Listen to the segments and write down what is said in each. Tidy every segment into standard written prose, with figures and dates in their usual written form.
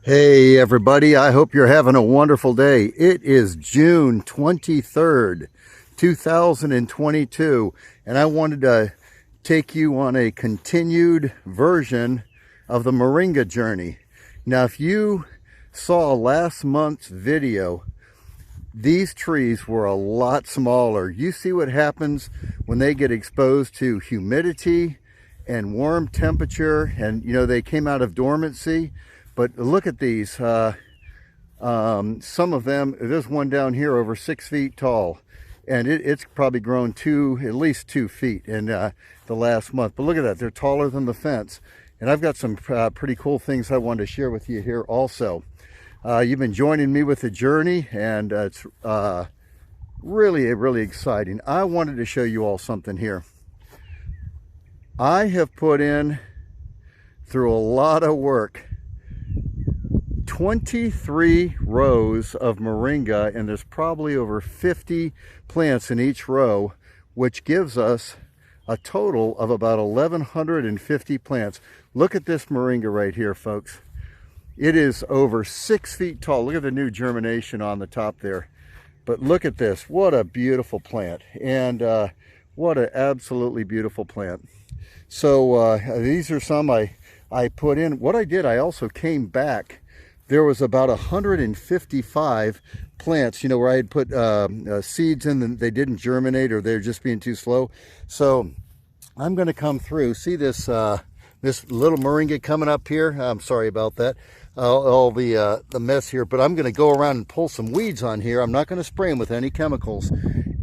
Hey everybody, I hope you're having a wonderful day. It is June 23rd, 2022, and I wanted to take you on a continued version of the Moringa journey. Now, if you saw last month's video, these trees were a lot smaller. You see what happens when they get exposed to humidity and warm temperature, and they came out of dormancy. But look at these. Some of them, there's one down here over 6 feet tall, and it's probably grown at least 2 feet in the last month. But look at that, they're taller than the fence. And I've got some pretty cool things I wanted to share with you here also. You've been joining me with the journey, and it's really exciting. I wanted to show you all something here. I have put in, through a lot of work, 23 rows of Moringa, and there's probably over 50 plants in each row, which gives us a total of about 1,150 plants. Look at this Moringa right here, folks. It is over 6 feet tall. Look at the new germination on the top there. But look at this. What a beautiful plant. And what an absolutely beautiful plant. So these are some I put in. What I did, I also came back. There was about 155 plants, where I had put seeds in and they didn't germinate, or they're just being too slow. So I'm going to come through. See this this little Moringa coming up here? I'm sorry about that, all the mess here. But I'm going to go around and pull some weeds on here. I'm not going to spray them with any chemicals.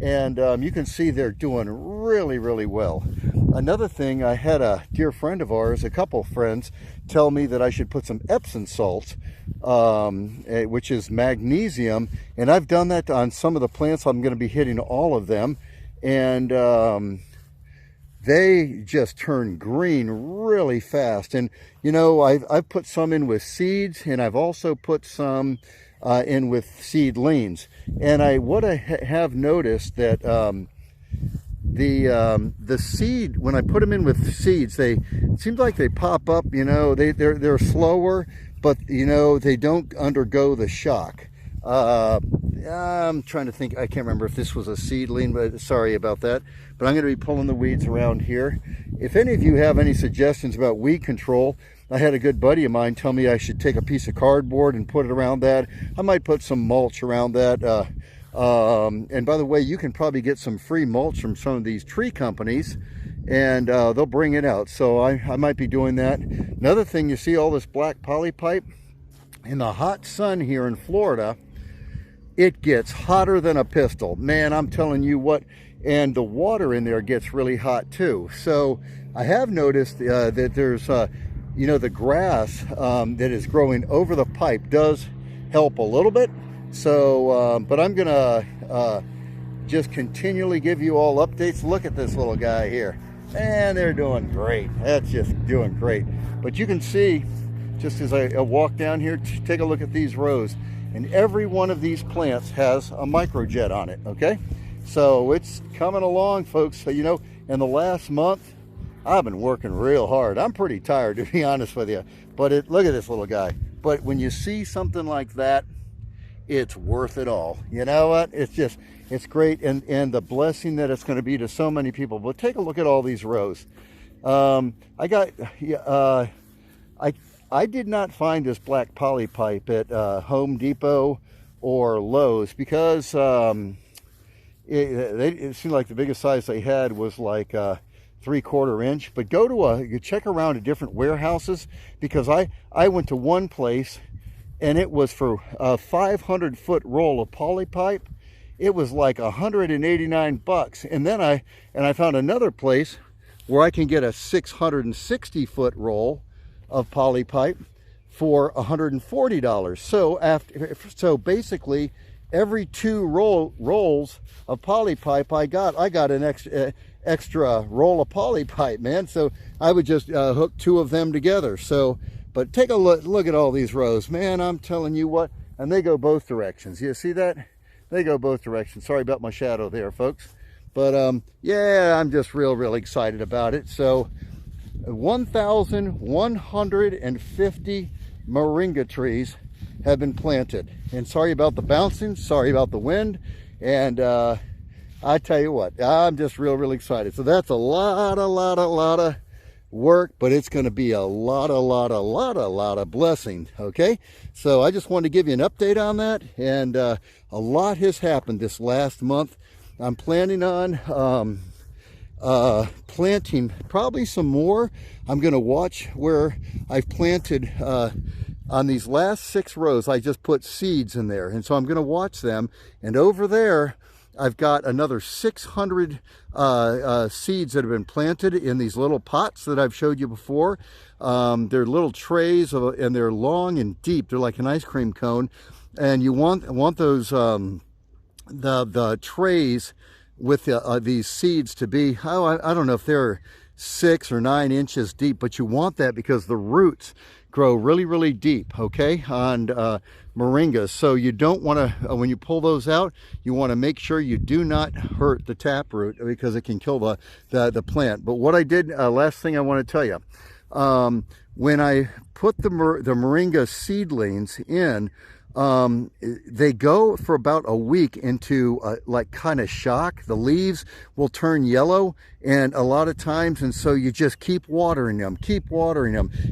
And you can see they're doing really well. Another thing, I had a dear friend of ours, a couple friends, tell me that I should put some Epsom salt, which is magnesium, and I've done that on some of the plants. I'm going to be hitting all of them, and they just turn green really fast. And I've put some in with seeds, and I've also put some in with seedlings. And I have noticed that the seed, when I put them in with seeds, it seems like they pop up. They're slower, but they don't undergo the shock. I'm trying to think. I can't remember if this was a seedling, but sorry about that. But I'm going to be pulling the weeds around here. If any of you have any suggestions about weed control, I had a good buddy of mine tell me I should take a piece of cardboard and put it around that. I might put some mulch around that. And by the way, you can probably get some free mulch from some of these tree companies, and they'll bring it out. So I might be doing that. Another thing, you see all this black polypipe? In the hot sun here in Florida, it gets hotter than a pistol. Man, I'm telling you what, and the water in there gets really hot too. So I have noticed that there's, the grass that is growing over the pipe does help a little bit. So, but I'm gonna just continually give you all updates. Look at this little guy here, and they're doing great. That's just doing great. But you can see, just as I walk down here, take a look at these rows, and every one of these plants has a microjet on it. Okay, so it's coming along, folks. So in the last month, I've been working real hard. I'm pretty tired, to be honest with you. But look at this little guy. But when you see something like that, it's worth it all. You know what? It's great, and the blessing that it's going to be to so many people. But take a look at all these rows. I did not find this black polypipe at Home Depot or Lowe's, because it seemed like the biggest size they had was like 3/4 inch. But you check around at different warehouses, because I went to one place, and it was for a 500-foot roll of polypipe. It was like $189. And then I found another place where I can get a 660-foot roll of polypipe for $140. So basically, every 2 rolls of polypipe I got an extra roll of polypipe, man. So I would just hook 2 of them together. So, but take a look at all these rows, man. I'm telling you what, and they go both directions. You see that? They go both directions. Sorry about my shadow there, folks. But yeah, I'm just real excited about it. So 1,150 Moringa trees have been planted. And sorry about the bouncing, sorry about the wind. And I tell you what, I'm just real excited. So that's a lot of work, but it's going to be a lot of blessing. Okay, so I just wanted to give you an update on that. And a lot has happened this last month. I'm planning on planting probably some more. I'm going to watch where I've planted on these last 6 rows. I just put seeds in there, and so I'm going to watch them. And over there I've got another 600 seeds that have been planted in these little pots that I've showed you before. They're little trays and they're long and deep. They're like an ice cream cone, and you want those the trays with these seeds to be, I don't know if they're 6 or 9 inches deep, but you want that because the roots grow really deep, okay, on moringas. So you don't want to, when you pull those out, you want to make sure you do not hurt the taproot, because it can kill the plant. But what I did, last thing I want to tell you, when I put the moringa seedlings in, they go for about a week into like kind of shock. The leaves will turn yellow, and a lot of times, and so you just keep watering them,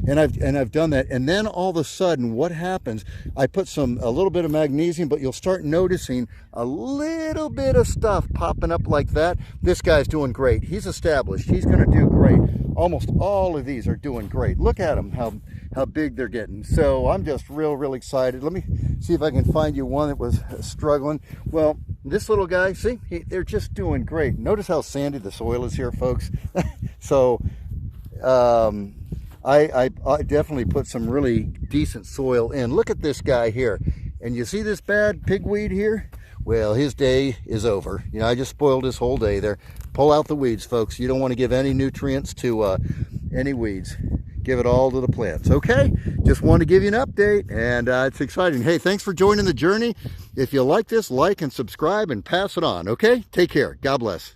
and I've done that. And then all of a sudden, what happens, I put a little bit of magnesium, but you'll start noticing a little bit of stuff popping up like that. This guy's doing great. He's established. He's going to do great. Almost all of these are doing great. Look at them, how big they're getting. So I'm just real excited. Let me see if I can find you one that was struggling. Well, this little guy, see, they're just doing great. Notice how sandy the soil is here, folks. So I definitely put some really decent soil in. Look at this guy here. And you see this bad pigweed here? Well, his day is over. You know, I just spoiled his whole day there. Pull out the weeds, folks. You don't want to give any nutrients to any weeds. Give it all to the plants. Okay, just wanted to give you an update, and it's exciting. Hey, thanks for joining the journey. If you like this, like and subscribe and pass it on. Okay, take care. God bless.